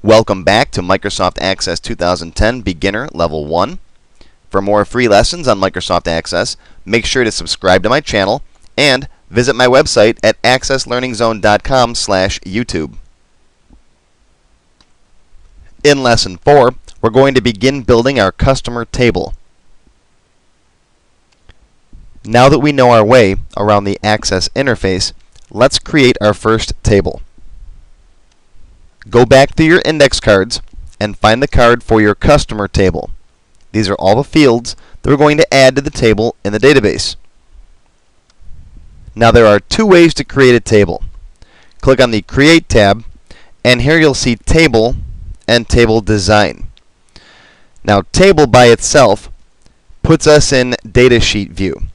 Welcome back to Microsoft Access 2010 Beginner Level 1. For more free lessons on Microsoft Access, make sure to subscribe to my channel and visit my website at accesslearningzone.com/YouTube. In Lesson 4, we're going to begin building our customer table. Now that we know our way around the Access interface, let's create our first table. Go back through your index cards and find the card for your customer table. These are all the fields that we're going to add to the table in the database. Now there are two ways to create a table. Click on the Create tab, and here you'll see Table and Table Design. Now Table by itself puts us in Datasheet view.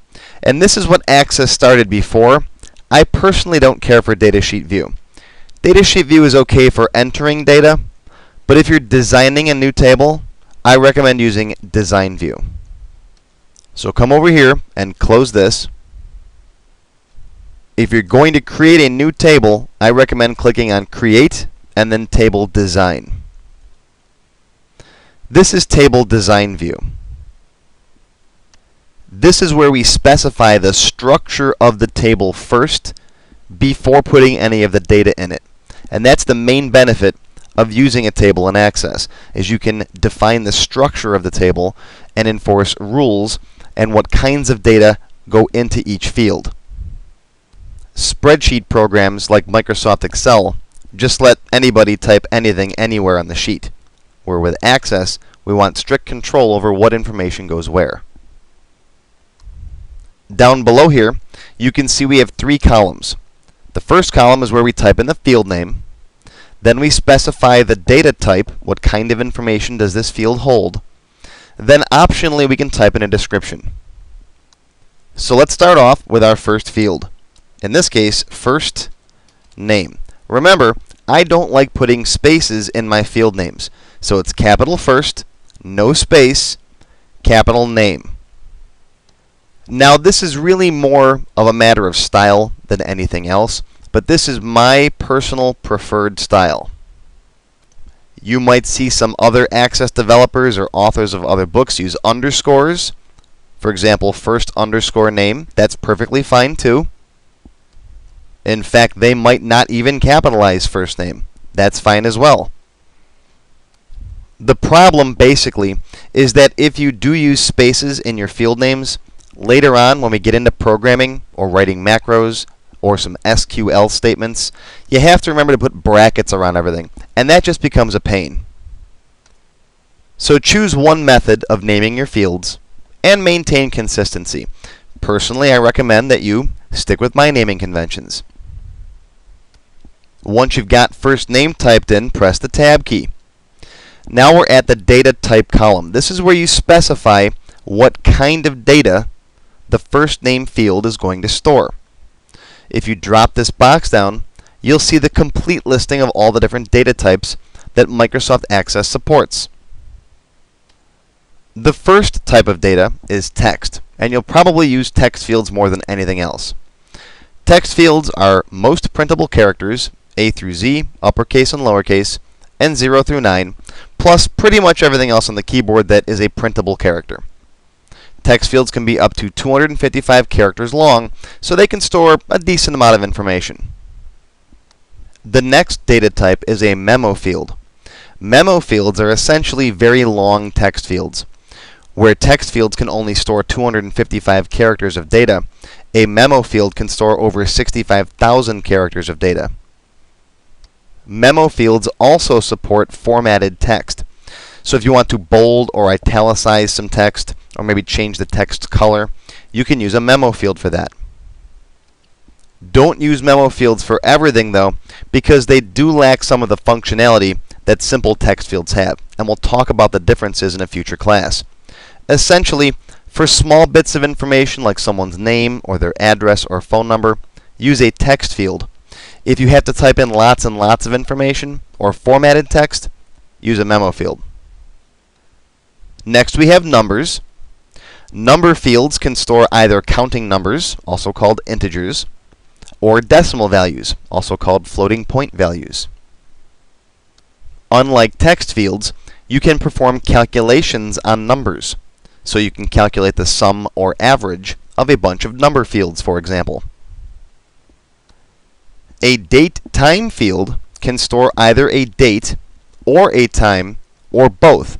And this is what Access started before. I personally don't care for Datasheet view. Datasheet view is okay for entering data, but if you're designing a new table, I recommend using Design view. So come over here and close this. If you're going to create a new table, I recommend clicking on Create and then Table Design. This is Table Design view. This is where we specify the structure of the table first before putting any of the data in it. And that's the main benefit of using a table in Access, is you can define the structure of the table and enforce rules and what kinds of data go into each field. Spreadsheet programs like Microsoft Excel just let anybody type anything anywhere on the sheet, where with Access we want strict control over what information goes where. Down below here, you can see we have three columns. The first column is where we type in the field name. Then we specify the data type, what kind of information does this field hold. Then optionally we can type in a description. So let's start off with our first field. In this case, first name. Remember, I don't like putting spaces in my field names. So it's capital first, no space, capital name. Now this is really more of a matter of style than anything else, but this is my personal preferred style. You might see some other Access developers or authors of other books use underscores. For example, first underscore name. That's perfectly fine too. In fact, they might not even capitalize first name. That's fine as well. The problem basically is that if you do use spaces in your field names, later on, when we get into programming or writing macros or some SQL statements, you have to remember to put brackets around everything, and that just becomes a pain. So choose one method of naming your fields and maintain consistency. Personally, I recommend that you stick with my naming conventions. Once you've got first name typed in, press the Tab key. Now we're at the Data Type column. This is where you specify what kind of data the first name field is going to store. If you drop this box down, you'll see the complete listing of all the different data types that Microsoft Access supports. The first type of data is text, and you'll probably use text fields more than anything else. Text fields are most printable characters, A through Z, uppercase and lowercase, and 0 through 9, plus pretty much everything else on the keyboard that is a printable character. Text fields can be up to 255 characters long, so they can store a decent amount of information. The next data type is a memo field. Memo fields are essentially very long text fields. Where text fields can only store 255 characters of data, a memo field can store over 65,000 characters of data. Memo fields also support formatted text. So if you want to bold or italicize some text, or maybe change the text color, you can use a memo field for that. Don't use memo fields for everything though, because they do lack some of the functionality that simple text fields have, and we'll talk about the differences in a future class. Essentially, for small bits of information like someone's name or their address or phone number, use a text field. If you have to type in lots and lots of information or formatted text, use a memo field. Next we have numbers. Number fields can store either counting numbers, also called integers, or decimal values, also called floating point values. Unlike text fields, you can perform calculations on numbers. So you can calculate the sum or average of a bunch of number fields, for example. A date-time field can store either a date or a time or both.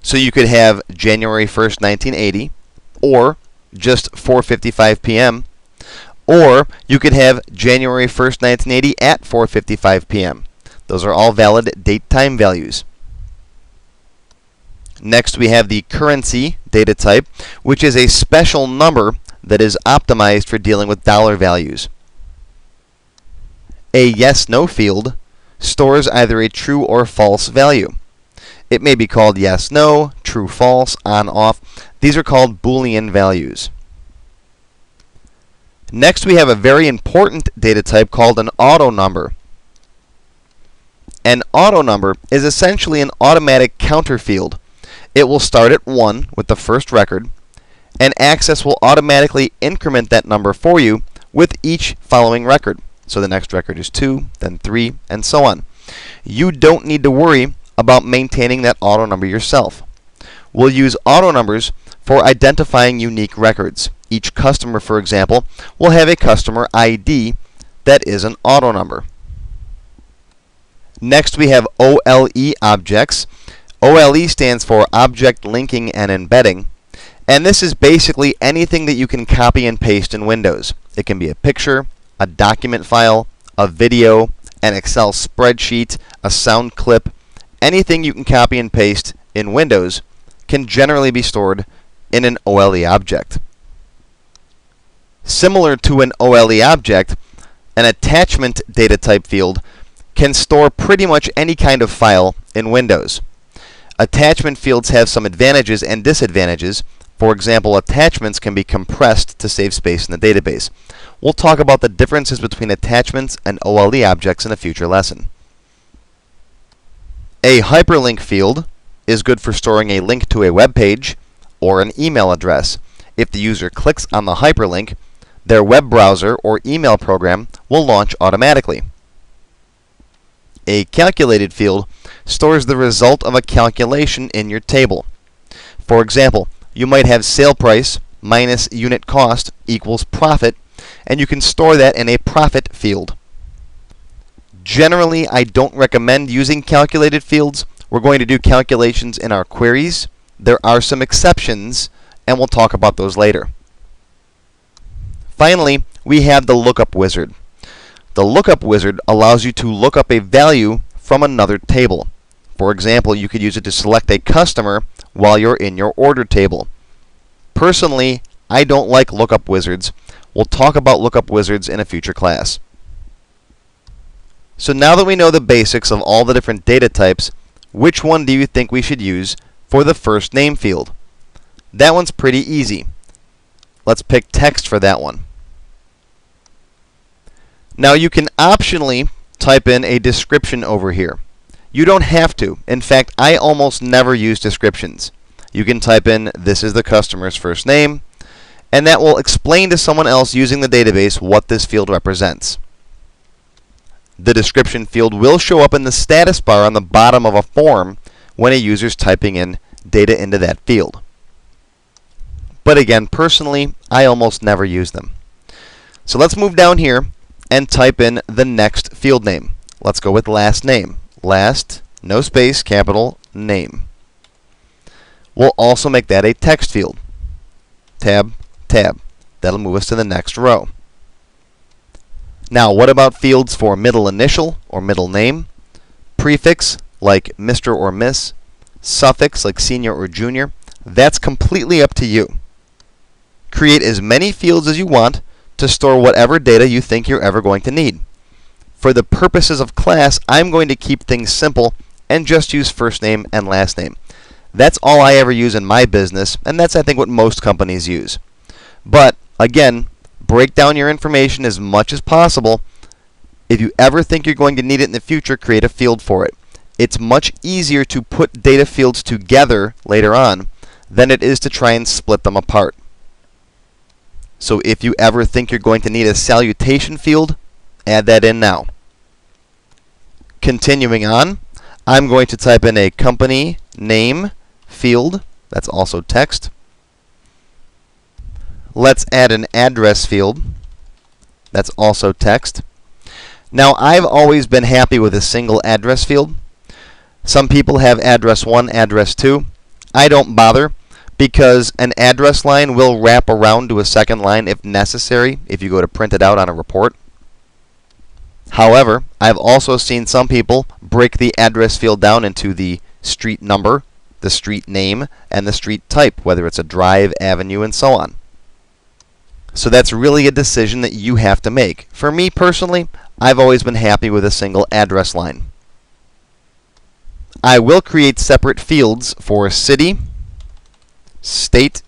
So you could have January 1st, 1980, or just 4:55 p.m., or you could have January 1st, 1980 at 4:55 p.m. Those are all valid date-time values. Next, we have the currency data type, which is a special number that is optimized for dealing with dollar values. A yes/no field stores either a true or false value. It may be called yes/no, true/false, on/off. These are called Boolean values. Next, we have a very important data type called an auto number. An auto number is essentially an automatic counter field. It will start at 1 with the first record, and Access will automatically increment that number for you with each following record. So the next record is 2, then 3, and so on. You don't need to worry about maintaining that auto number yourself. We'll use auto numbers for identifying unique records. Each customer, for example, will have a customer ID that is an auto number. Next, we have OLE objects. OLE stands for Object Linking and Embedding, and this is basically anything that you can copy and paste in Windows. It can be a picture, a document file, a video, an Excel spreadsheet, a sound clip. Anything you can copy and paste in Windows can generally be stored in an OLE object. Similar to an OLE object, an attachment data type field can store pretty much any kind of file in Windows. Attachment fields have some advantages and disadvantages. For example, attachments can be compressed to save space in the database. We'll talk about the differences between attachments and OLE objects in a future lesson. A hyperlink field is good for storing a link to a web page or an email address. If the user clicks on the hyperlink, their web browser or email program will launch automatically. A calculated field stores the result of a calculation in your table. For example, you might have sale price minus unit cost equals profit, and you can store that in a profit field. Generally, I don't recommend using calculated fields. We're going to do calculations in our queries. There are some exceptions, and we'll talk about those later. Finally, we have the lookup wizard. The lookup wizard allows you to look up a value from another table. For example, you could use it to select a customer while you're in your order table. Personally, I don't like lookup wizards. We'll talk about lookup wizards in a future class. So now that we know the basics of all the different data types, which one do you think we should use for the first name field? That one's pretty easy. Let's pick text for that one. Now you can optionally type in a description over here. You don't have to. In fact, I almost never use descriptions. You can type in, "This is the customer's first name," and that will explain to someone else using the database what this field represents. The description field will show up in the status bar on the bottom of a form when a user is typing in data into that field. But again, personally, I almost never use them. So let's move down here and type in the next field name. Let's go with last name. Last, no space, capital, name. We'll also make that a text field. Tab, tab. That'll move us to the next row. Now, what about fields for middle initial or middle name? Prefix, like Mr. or Miss. Suffix, like senior or junior. That's completely up to you. Create as many fields as you want to store whatever data you think you're ever going to need. For the purposes of class, I'm going to keep things simple and just use first name and last name. That's all I ever use in my business, and that's, I think, what most companies use. But, again, break down your information as much as possible. If you ever think you're going to need it in the future, create a field for it. It's much easier to put data fields together later on than it is to try and split them apart. So if you ever think you're going to need a salutation field, add that in now. Continuing on, I'm going to type in a company name field. That's also text. Let's add an address field. That's also text. Now, I've always been happy with a single address field. Some people have address 1, address 2. I don't bother because an address line will wrap around to a second line if necessary if you go to print it out on a report. However, I've also seen some people break the address field down into the street number, the street name, and the street type, whether it's a drive, avenue, and so on. So that's really a decision that you have to make. For me personally, I've always been happy with a single address line. I will create separate fields for city, state,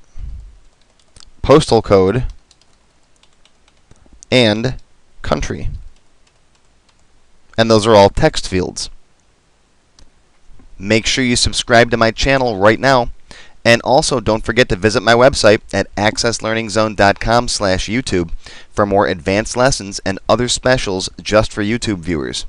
postal code, and country. And those are all text fields. Make sure you subscribe to my channel right now. And also, don't forget to visit my website at accesslearningzone.com/YouTube for more advanced lessons and other specials just for YouTube viewers.